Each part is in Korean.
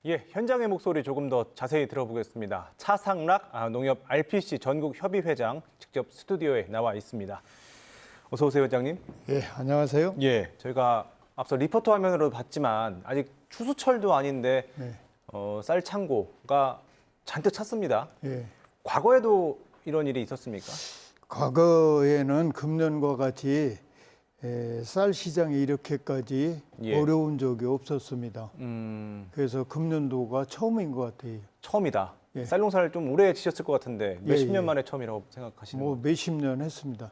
예, 현장의 목소리 조금 더 자세히 들어보겠습니다. 차상락 농협 RPC 전국 협의회장 직접 스튜디오에 나와 있습니다. 어서 오세요, 회장님. 예, 안녕하세요. 예, 저희가 앞서 리포터 화면으로 봤지만 아직 추수철도 아닌데 네. 쌀 창고가 잔뜩 찼습니다. 예. 과거에도 이런 일이 있었습니까? 과거에는 금년과 같이 쌀 시장이 이렇게까지 예. 어려운 적이 없었습니다. 그래서 금년도가 처음인 것 같아요. 처음이다. 예. 쌀 농사를 좀 오래 지셨을 것 같은데 몇십 년 예. 만에 처음이라고 생각하시는 뭐 거예요? 몇십 년 했습니다.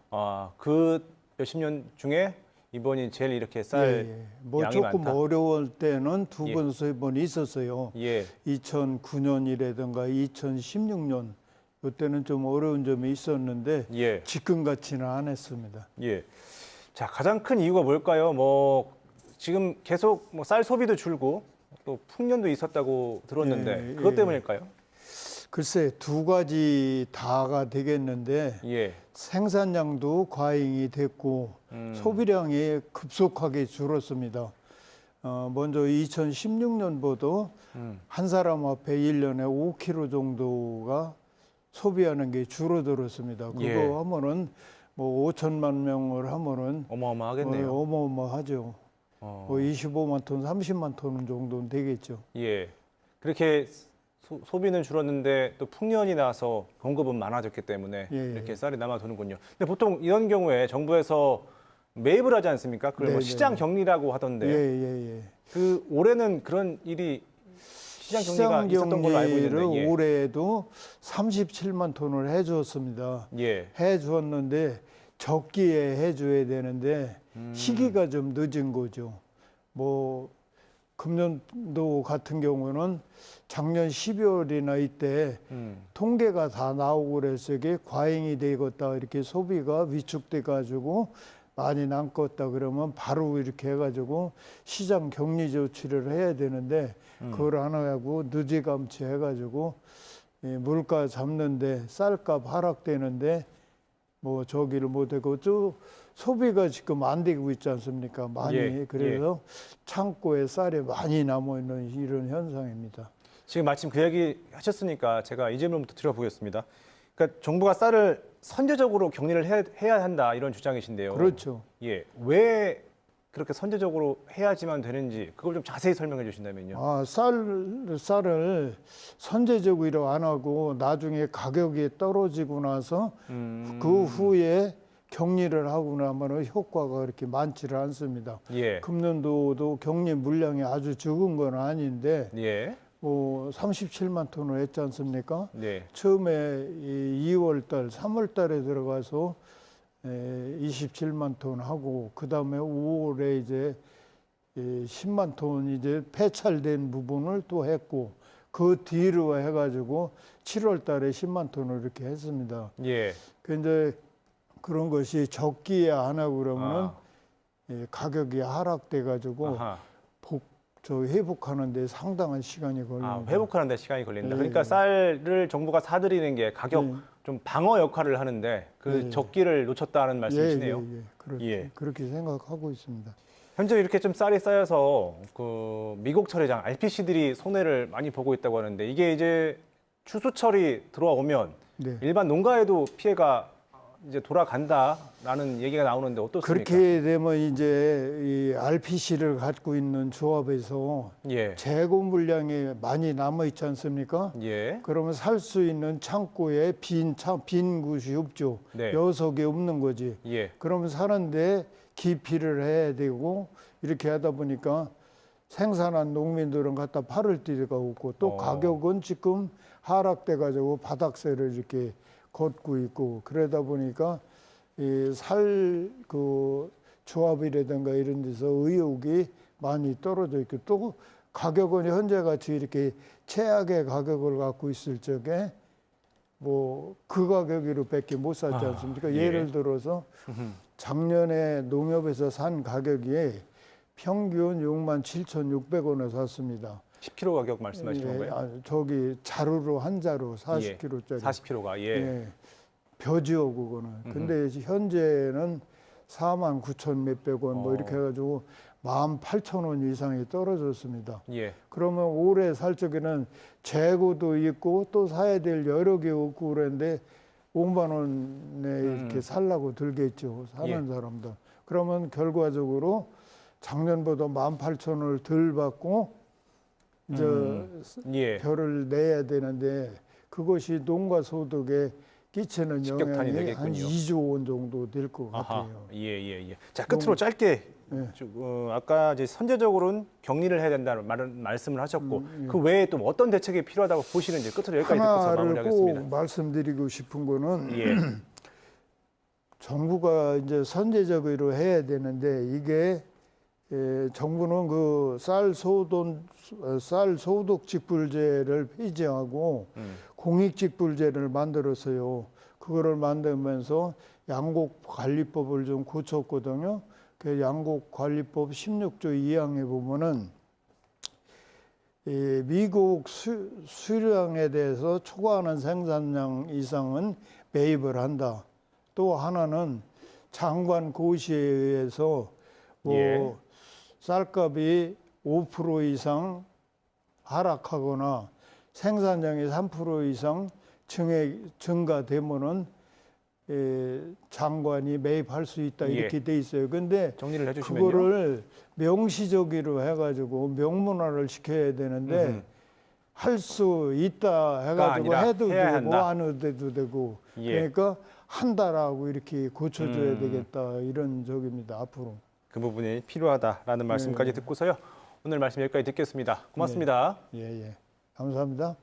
그 몇십 년 중에 이번이 제일 이렇게 쌀 뭐 양이 조금 많다? 어려울 때는 두 예. 번, 세 번 있었어요. 예. 2009년이라든가 2016년 이때는 좀 어려운 점이 있었는데 예. 지금 같지는 않았습니다. 예. 자, 가장 큰 이유가 뭘까요? 지금 계속 쌀 소비도 줄고 또 풍년도 있었다고 들었는데 예, 그것 예. 때문일까요? 글쎄 두 가지 다가 되겠는데 예. 생산량도 과잉이 됐고 소비량이 급속하게 줄었습니다. 먼저 2016년보다 한 사람 앞에 1년에 5kg 정도가 소비하는 게 줄어들었습니다. 그거 예. 하면은 뭐 5천만 명을 하면은 어마어마하겠네요. 어마어마하죠. 뭐 25만 톤, 30만 톤 정도는 되겠죠. 예. 그렇게 소비는 줄었는데 또 풍년이 나서 공급은 많아졌기 때문에 예. 이렇게 쌀이 남아도는군요. 근데 보통 이런 경우에 정부에서 매입을 하지 않습니까? 그걸 네, 시장 네. 격리라고 하던데 예. 그 올해는 그런 일이 시장 격리가 있었던 걸로 알고 있는데 예. 올해에도 37만 톤을 해주었습니다. 예. 해주었는데 적기에 해줘야 되는데 시기가 좀 늦은 거죠. 뭐 금년도 같은 경우는 작년 12월이나 이때 통계가 다 나오고 그래서 이게 과잉이 되겠다 이렇게 소비가 위축돼 가지고 많이 남겠다 그러면 바로 이렇게 해가지고 시장 격리 조치를 해야 되는데 그걸 안 하고 늦이감치 해가지고 물가 잡는데 쌀값 하락되는데 뭐 저기를 못하고 또 소비가 지금 안 되고 있지 않습니까? 많이 예, 그래서 창고에 쌀이 많이 남아 있는 이런 현상입니다. 지금 마침 그 얘기 하셨으니까 제가 이 질문부터 드려보겠습니다. 그러니까 정부가 쌀을 선제적으로 격리를 해야 한다 이런 주장이신데요. 그렇죠. 예, 왜 그렇게 선제적으로 해야지만 되는지 그걸 좀 자세히 설명해 주신다면요. 쌀을 선제적으로 안 하고 나중에 가격이 떨어지고 나서 그 후에 격리를 하고 나면 효과가 그렇게 많지를 않습니다. 예. 금년도도 격리 물량이 아주 적은 건 아닌데 예. 뭐 37만 톤을 했지 않습니까? 네. 처음에 2월 달, 3월 달에 들어가서 27만 톤 하고 그다음에 5월에 이제 10만 톤 이제 폐찰된 부분을 또 했고 그 뒤로 해가지고 7월 달에 10만 ton을 이렇게 했습니다. 예. 근데 그런 것이 적기에 안 하고 그러면은 가격이 하락돼가지고 회복하는 데 상당한 시간이 걸립니다. 회복하는 데 시간이 걸린다. 예. 그러니까 쌀을 정부가 사들이는 게 가격 예. 좀 방어 역할을 하는데 그 예. 적기를 놓쳤다는 말씀이시네요. 예. 그렇게 생각하고 있습니다. 현재 이렇게 좀 쌀이 쌓여서 그 미국 철회장 RPC들이 손해를 많이 보고 있다고 하는데 이게 이제 추수철이 들어오면 네. 일반 농가에도 피해가 이제 돌아간다라는 얘기가 나오는데 어떻습니까? 그렇게 되면 이제 이 RPC를 갖고 있는 조합에서 예. 재고 물량이 많이 남아 있지 않습니까? 예. 그러면 살 수 있는 창고에 빈 곳이 없죠. 네. 여석이 없는 거지. 예. 그러면 사는데 기피를 해야 되고 이렇게 하다 보니까 생산한 농민들은 갖다 팔을 데가 없고 또 가격은 지금 하락돼 가지고 바닥세를 이렇게 걷고 있고 그러다 보니까 이 그 조합이라든가 이런 데서 의욕이 많이 떨어져 있고 또 가격은 현재 같이 이렇게 최악의 가격을 갖고 있을 적에 뭐 그 가격으로밖에 못 샀지 않습니까? 예. 예를 들어서 작년에 농협에서 산 가격이 평균 67,600원에 샀습니다. 10kg 가격 말씀하시는 건가요? 저기 자루로 한 자루 40kg짜리. 40kg가 예. 벼지요 그거는. 근데 현재는 49,000 몇백 원 뭐 이렇게 해가지고 18,000원 이상이 떨어졌습니다. 예. 그러면 오래 살 적에는 재고도 있고 또 사야 될 여러 개 없고 그랬는데 5만 원에 이렇게 살라고 들겠죠. 사는 사람들. 그러면 결과적으로 작년보다 18,000원을 덜 받고 이제 예. 별을 내야 되는데 그것이 농가 소득에 끼치는 직격탄이 영향이 한 되겠군요. 2조 원 정도 될 것 아하. 같아요. 예. 자, 끝으로 짧게 예. 아까 이제 선제적으로는 격리를 해야 된다는 말씀을 하셨고 예. 그 외에 또 어떤 대책이 필요하다고 보시는지 끝으로 여기까지 듣고서 하나를 마무리하겠습니다. 꼭 말씀드리고 싶은 거는 예. 정부가 이제 선제적으로 해야 되는데 이게 정부는 그 쌀 소득 직불제를 폐지하고 공익 직불제를 만들었어요. 그거를 만들면서 양곡관리법을 좀 고쳤거든요. 그 양곡관리법 16조 2항에 보면은 미국 수량에 대해서 초과하는 생산량 이상은 매입을 한다. 또 하나는 장관 고시에 의해서 뭐 쌀값이 5% 이상 하락하거나 생산량이 3% 이상 증가되면은 장관이 매입할 수 있다 이렇게 돼 있어요. 근데 정리를 해주시면요. 그거를 명시적으로 해가지고 명문화를 시켜야 되는데 할 수 있다 해가지고 해도 해야 되고 한다. 안 해도 되고 예. 그러니까 한다라고 이렇게 고쳐줘야 되겠다 이런 적입니다. 앞으로. 그 부분이 필요하다라는 말씀까지 듣고서요. 오늘 말씀 여기까지 듣겠습니다. 고맙습니다. 예. 감사합니다.